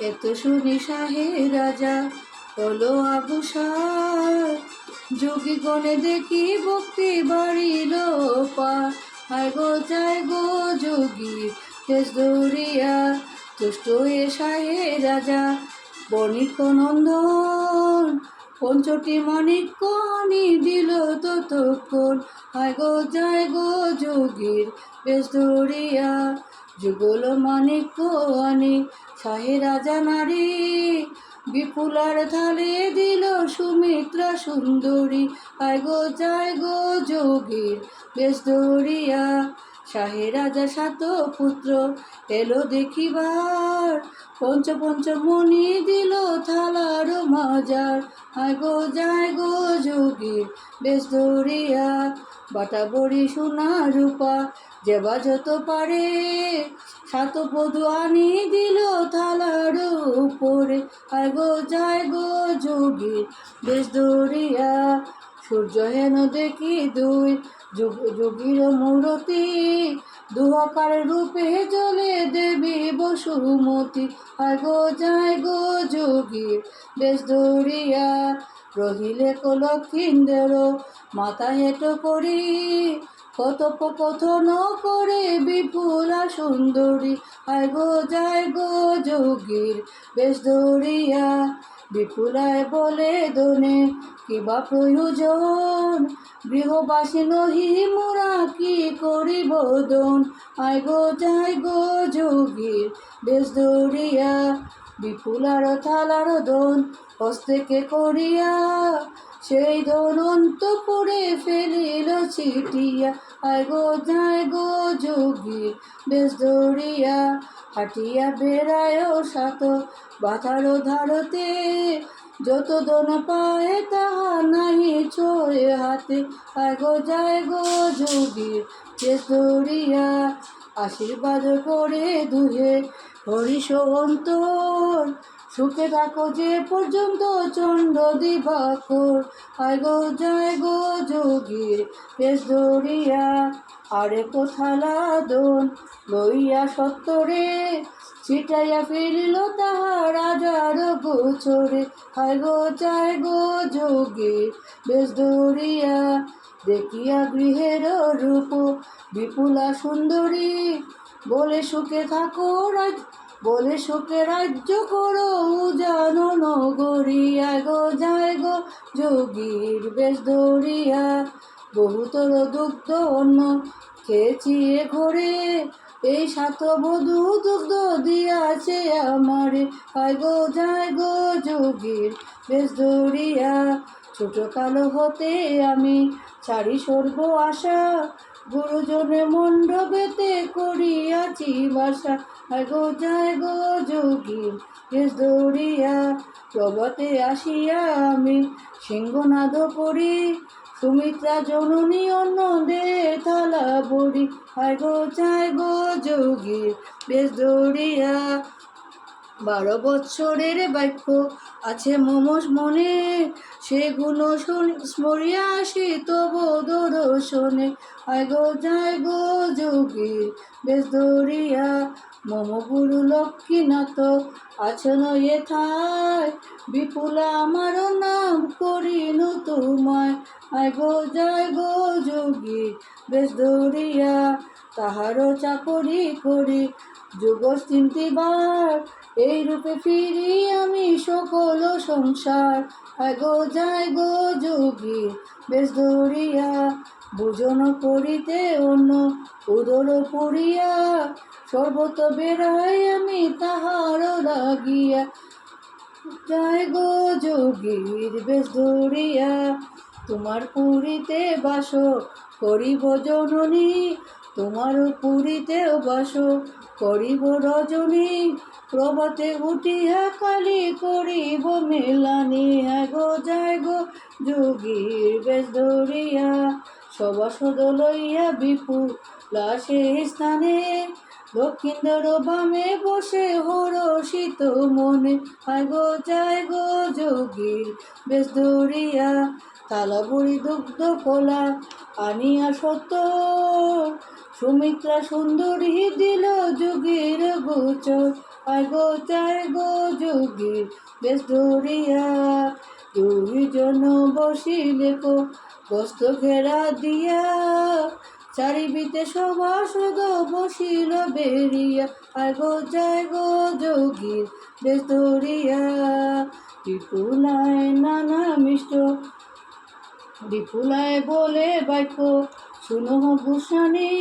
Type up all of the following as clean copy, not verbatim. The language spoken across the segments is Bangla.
এত শুনি শাহে রাজা হলো আগুসার, যোগী গণে দেখি ভক্তি বাড়িল পার। হায় গো যায় গো যোগী কেশ ধরিয়া, তুষ্ট এ শাহে রাজা বণিক নন্দন, পঞ্চটি মানিক্য আনি দিল ততক্ষণ। হায় গো যায় গো যোগীর বেশ ধরিয়া, যুগল মানিক্য আনি শাহে রাজা নারী, বিপুলার থালে দিল সুমিত্রা সুন্দরী। হায় গো যায় গো যোগীর বেশ ধরিয়া, শাহে রাজা সাত পুত্র এলো দেখিবার, পঞ্চমণি দিল থালার মাজার। হায় গো যায় গো যোগীর বেশ ধরিয়া, বাটা বড়ি সোনা রূপা যেবা যত পারে, সাত বধূ আনি দিল থালার উপরে। হায় গো যায় গো যোগীর বেশ ধরিয়া, সূর্য হেন দেখি দুই যোগীর মূরতি, দুহাকার রূপে জ্বলে দেবী বসুমতী। হায় গো যায় গো যোগীর বেশ ধরিয়া, রহিলে লক্ষিন্দর মাথা হেঁট করি, কথোপকথন করে বিপুলা সুন্দরী। হায় গো যায় গো যোগীর বেশ ধরিয়া, বিপুলায় বলে দনে কিবা প্রয়োজন, গৃহবাসী নহি মোরা কি করিব দন। হায় গো যায় গো যোগীর বেশ ধরিয়া, বিপুলার থালার দন হস্তেকে করিয়া, সেই দন অন্তপুরে ফেলিল ছিটিয়া। হায় গো যায় গো যোগীর বেশ ধরিয়া, হাটিয়া বেড়ায় সাত বাধার ধারতে, যত দন পায় তাহা নাহি ছোঁয়ে হাতে। হায় গো যায় গো যোগীর বেশ ধরিয়া, আশীর্বাদ করে দুহে হরিষ অন্তর, সুখে থাকো যে পর্যন্ত চন্ড দিবাকর। হায় গো যায় গো যোগীর বেশ ধরিয়া, আরে কোথালা দন লইয়া সত্তরে, ছিটাইয়া ফিরিল তাহা রাজার গোচরে। হায় গো যায় গো যোগীর বেশ ধরিয়া, দেখিয়া গৃহের রূপ বিপুলা সুন্দরী, বলে সুখে থাকো বলে সুখে রাজ্য করো জানো নগরী। হায় গো যায় গো যোগীর বেশ ধরিয়া, বহুতর দুগ্ধ অন্ন খেয়েছি এ ঘরে, এই সাত বধূ দুগ্ধ দিয়াছে আমারে। হায় গো যায় গো যোগীর বেশ ধরিয়া, ছোট কালো হতে আমি ছাড়ি সর্ব আশা, গুরুজনে মণ্ডপেতে করিয়াছি বাসা। হায় গো যায় গো যোগীর বেশ ধরিয়া, প্রভাতে আসিয়া আমি সিংহনাদ করি, সুমিত্রা জননী অন্ন দে থালা বড়ি। হায় গো যায় গো যোগীর বেশ ধরিয়া, 12 বৎসরের বাক্য আছে মমস মনে, সেগুলো স্মরিয়া আসি তব দর্শনে। হায় গো যায় গো যোগীর বেশ ধরিয়া, মম গুরু লক্ষ্মীনাথ আছেন এথায়, বিপুলা আমার নাম করিনু তোমায়। হায় গো যায় গো যোগীর বেশ ধরিয়া, তাহারও চাকরি করি যুগ চিন্তিবার, এই রূপে ফিরি আমি সকল সংসার। হায় গো যায় গো যোগীর বেশ ধরিয়া, ভোজন করিতে অন্য উদর পুরিয়া, সর্বত বেড়াই আমি তাহার লাগিয়া। যায় গো যোগীর বেশ ধরিয়া, তোমার পুরীতে বাস করিব জননী, তোমার পুরীতেও বাস করিব রজনী, প্রভাতে উঠিয়া কালী করিব মেলানি। হায় গো যায় গো যোগীর বেশ ধরিয়া, সভাসদ লইয়া বিপুলা সেই স্থানে, লক্ষিন্দর বামে বসে হরষিত মনে। হায় গো যায় গো যোগীর বেশ ধরিয়া, তালাবড়ি দুগ্ধ কোলা আনিয়া সত্য সুমিত্রা সুন্দরী দিল যুগের গোচর আয় গো চায় গো যোগীর বেশ ধরিয়া দুইজন বসিলে কো বস্ত্র ঘেরা দিয়া চারিবিতে সভাসদ বসিল বেরিয়া আয় গো চায় গো যোগীর বেশ ধরিয়া বিপুলায় নানা মিষ্ট বিপুলায় বলে বাক্য শুনো ভূষণী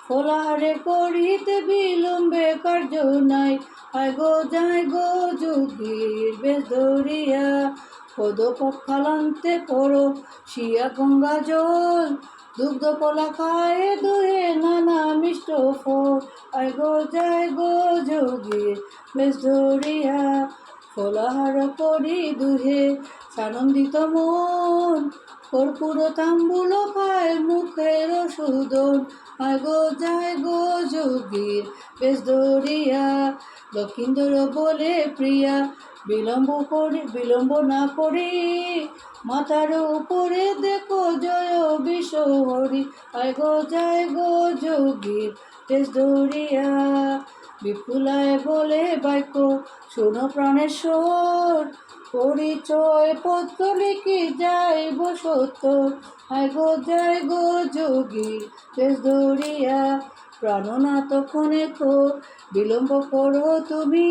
ফলাহারে করিতে বিলম্বে কার্য নাই আয় গো যায় গো যোগীর বেশ ধরিয়া পদপক্ষালান্তে পড়ো শিয়া গঙ্গা জল দুগ্ধ কলা খায় দুহে নানা মিষ্ট ফল আয় গো যায় গো যোগীর বেশ ধরিয়া ফলাহার করি দুহে সানন্দিত মন কর্পূর তাম্বুল খায় মুখের সুদন আয় গো যায় গো যোগীর বেশ ধরিয়া লক্ষিন্দর বলে প্রিয়া বিলম্ব না করি মাথার উপরে দেখো জয় বিশ্বহরি আয় গো যায় গো যোগীর বেশ ধরিয়া বিপুলায় বলে বাক্য শোনো প্রাণেশ্বর পরিচয় পত্র লিখি যাইব সত্য আয় গো যায় গো যোগীর বেশ ধরিয়া প্রাণনাথ ক্ষণে তো বিলম্ব করো তুমি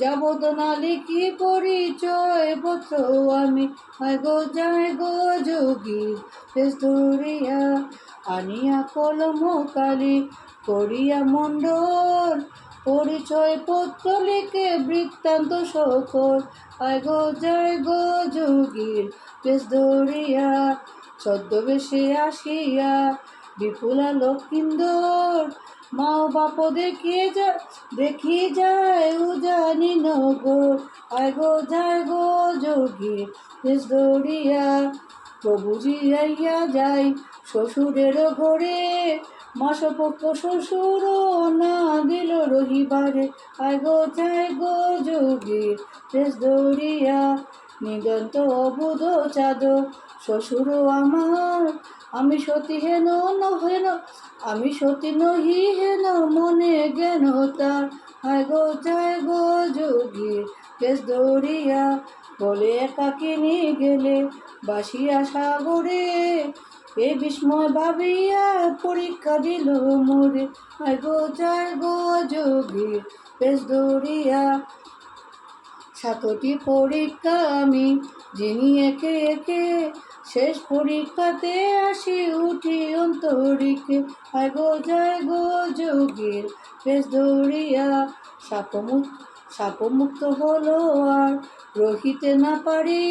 যাবত না লিখি পরিচয় পত্র আমি আয় গো যায় গো যোগীর বেশ ধরিয়া আনিয়া কলম কালি করিয়া মণ্ডল পরিচয় পত্র লিখে বৃত্তান্ত সকল আয় গো যায় গো যোগীর বেশ ধরিয়া ছদ্মবেশে আসিয়া বিপুলা লক্ষিন্দর মাও বাপ দেখি যায় উজানি নগর আয় গো যায় গো যোগীর বেশ ধরিয়া প্রভুজি আইয়া যাই শ্বশুরের ঘরে মাসপক্ষ শ্বশুর না দিল রহিবারে আয় গো যায় গো যোগীর বেশ ধরিয়া নিদন্ত অবুধ চাঁদ শ্বশুর আমার আমি সতী হেন আমি সতী নহি হেন মনে জ্ঞান তার আয় গো যায় গো যোগীর বেশ ধরিয়া বলে একাকিনী গেলে বাসিয়া সাগরে এ বিস্ময় ভাবিয়া পরীক্ষা দিল মোরে আয় গো যায় গো যোগীর বেশ ধরিয়া সাতটি পরীক্ষা আমি যিনি একে একে শেষ পরীক্ষাতে আসি উঠি অন্তরিকে আয় গো যায় গো যোগীর বেশ ধরিয়া শাপমুক্ত হলো আর রহিতে না পারি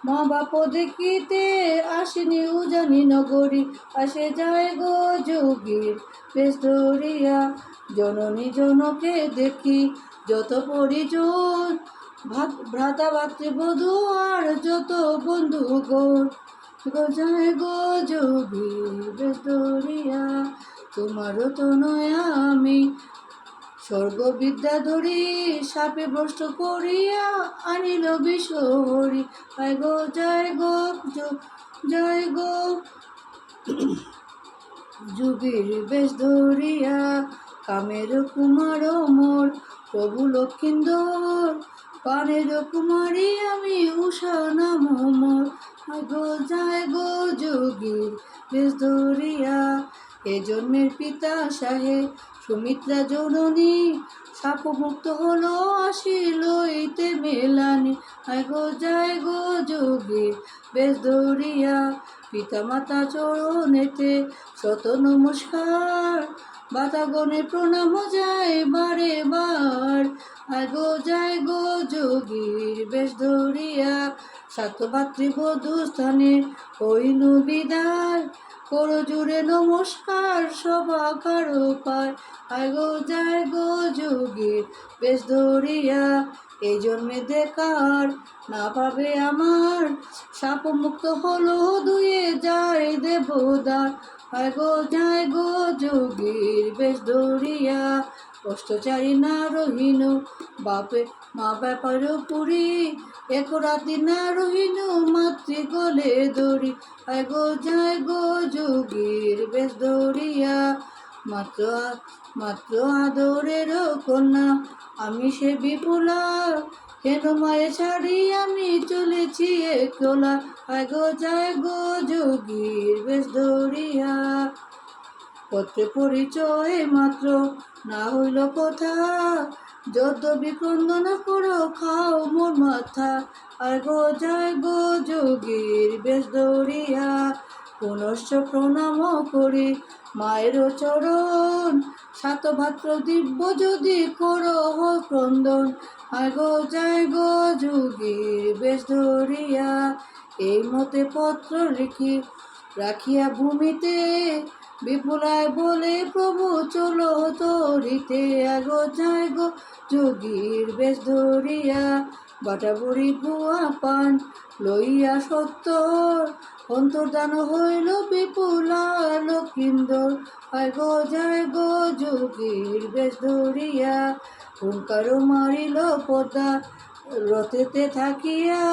মা বাপ দেখিতে আসিনি উজানি নগরী আসে যায় গো যোগীর বেশ ধরিয়া জননী জনকে দেখি যত পরিজন ভ্রাতা ভাতৃবধূ আর যত বন্ধুগণ যায় গো যোগীর বেশ ধরিয়া তোমারও তো নয় আমি স্বর্গবিদ্যা ধরি সাপে ভ্রষ্ট করিয়া আনিল বিশ্বহরি আয় গো যায় গো যায় গো যোগীর বেশ ধরিয়া কামের কুমার মোর প্রভু লক্ষিন্দর পানের কুমারী আমি উষা নাম মোর আয় গো যায় গো যোগীর বেশ ধরিয়া এ জন্মের পিতা সাহে সুমিত্রা জননী শাপমুক্ত হলো আসিল ইতে মেলানি আয় গো যায় গো যোগীর বেশ ধরিয়া পিতা মাতা চরণেতে শত নমস্কার বাতাগণে প্রণাম যায় বারে বার আয় গো যায় গো যোগীর বেশ ধরিয়া সাত ভাতৃবধূ স্থানে হইল বিদায় করো জুড়ে নমস্কার সবাকার পায় আয় গো যায় গো যোগীর বেশ ধরিয়া এই জন্মে দেখার না পাবে আমার শাপমুক্ত হলো দুয়ে যায় দেবদার হায় গো যায় গো যোগীর বেশ ধরিয়া, কষ্ট চাই না রহিন বাপে মা ব্যাপার পুরী, এক রাতি না রহিন মাতৃ গলে দড়ি, হায় গো যায় গো যোগীর বেশ ধরিয়া, মাত্র মাত্র আদরের কন্যা আমি সে বিপুলা, কেন মায়ে ছাড়ি আমি চলেছি একলা, হায় গো যায় গো যোগীর বেশ ধরিয়া, পত্রে পরিচয় মাত্র না হইল কথা, যত বিক্রন্দন করো খাও মোর মাথা, হায় গো যায় গো যোগীর বেশ ধরিয়া, পুনশ্চ প্রণাম করি মায়ের চরণ, সাত ভাত্র দিব্য যদি করো ক্রন্দন, হায় গো যায় গো যোগীর বেশ ধরিয়া, এই মতে পত্র লিখি রাখিয়া ভূমিতে, বিপুলায় বলে প্রভু চলো তরিতে, আগো যায় গো যোগীর বেশ ধরিয়া, বাটা বুড়ি গুয়া পান লইয়া সত্তর, অন্তর্দান হইল বিপুলা লক্ষিন্দর, হায় গো যায় গো যোগীর বেশ ধরিয়া, হুঙ্কার মারিল পদ্মা রথেতে থাকিয়া,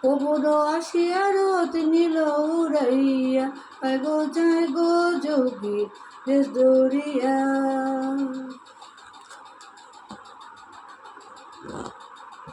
প্রবোধ আসিয়া রথ নিল উড়াইয়া, হায় গো যায় গো যোগীর বেশ ধরিয়া।